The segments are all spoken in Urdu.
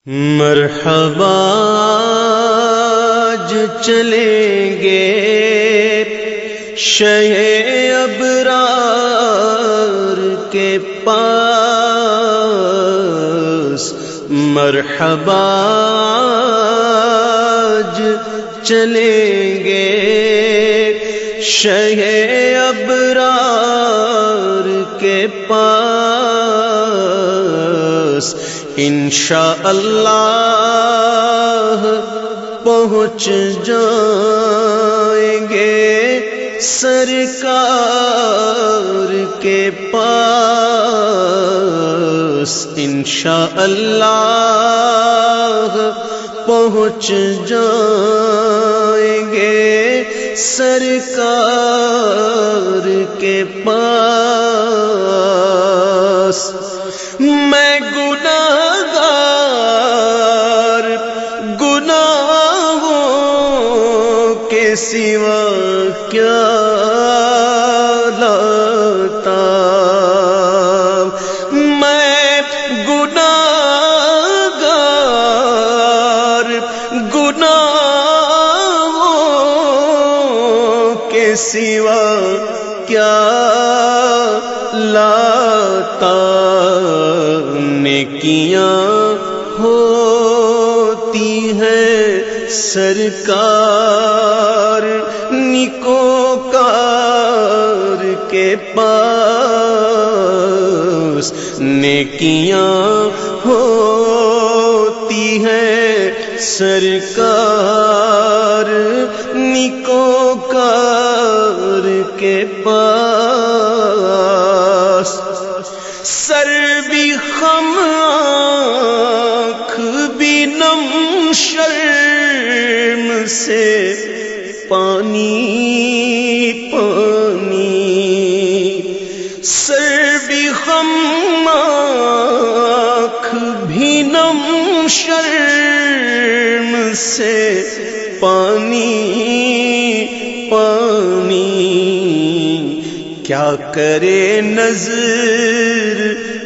مرحبا آج چلیں گے شہ ابرار کے پاس، مرحبا آج چلیں گے شہ ابرار کے پاس، انشاءاللہ پہنچ جائیں گے سرکار کے پاس، انشاءاللہ پہنچ جائیں گے سرکار کے پاس۔ میں گناہوں کے سوا کیا لاتا، میں گناہوں کے سوا کیا لاتا، نیکیاں ہوتی ہیں سرکار نیکوکار کے پاس، نیکیاں ہوتی ہیں سرکار نیکوکار کے پاس۔ سر بھی خم آنکھ بھی نم شرم سے پانی پانی، سر بھی خم آنکھ بھی نم شرم سے پانی پانی، کیا کرے نظر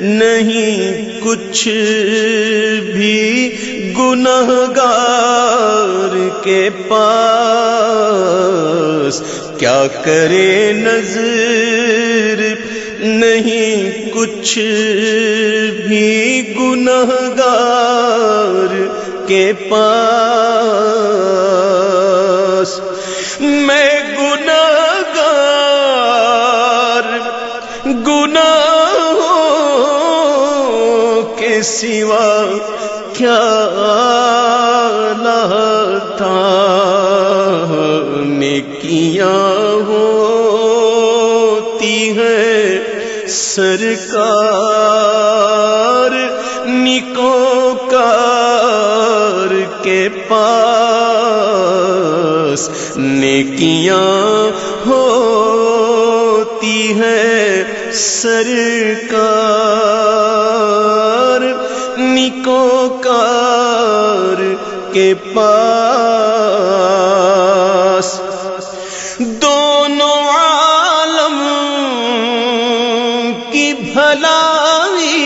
نہیں کچھ بھی گنہگار کے پاس، کیا کرے نظر نہیں کچھ بھی گنہگار کے پاس۔ میں گناہوں کے سوا کیا لاتا، نیکیاں ہوتی ہیں سرکار نیکوکار کے پاس، نیکیاں ہوتی ہیں سرکار نیکوکار کے پاس۔ دونوں عالم کی بھلائی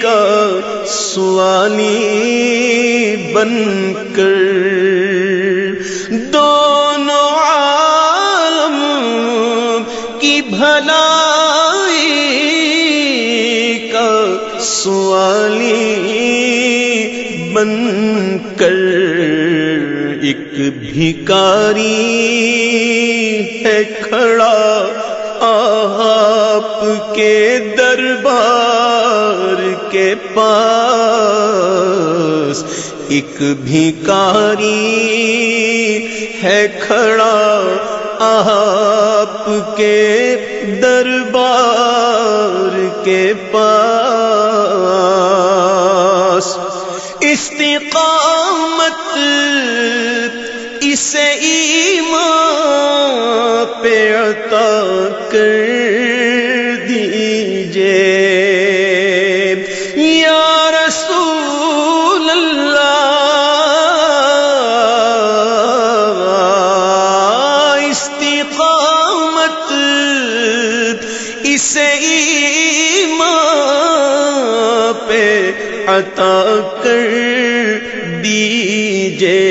کا سوالی بن کر، دونوں عالم کی بھلائی کا سوالی بن کر، ایک بھکاری ہے کھڑا آپ کے دربار کے پاس، ایک بھکاری ہے کھڑا آپ کے دربار کے پاس۔ استقامت اسے ایمان پہ عطا کر دیجئے یا رسول اللہ، استقامت اسے ایمان پہ عطا کر دیجئے،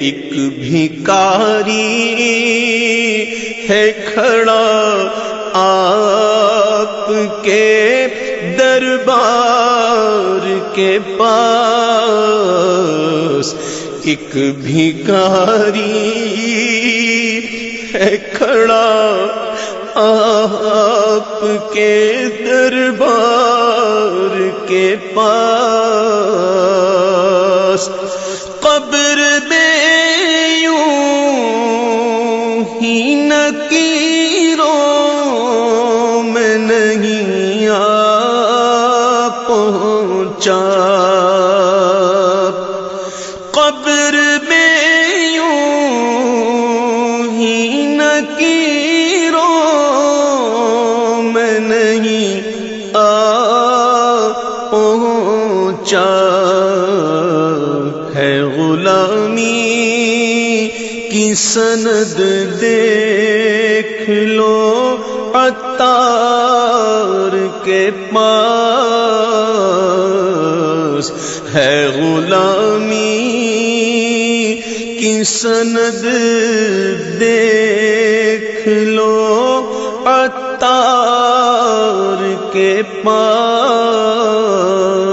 ایک بھکاری ہے کھڑا آپ کے دربار کے پاس، ایک بھکاری ہے کھڑا آپ کے دربار کے پاس، قبر میں یوں ہی نکیروں میں نہیں آ پہنچا، قبر میں یوں ہی نکیروں میں نہیں آ پہنچا، ہے غلامی کی سند دیکھ لو عطار کے پاس، ہے غلامی کی سند دیکھ لو عطار کے پاس۔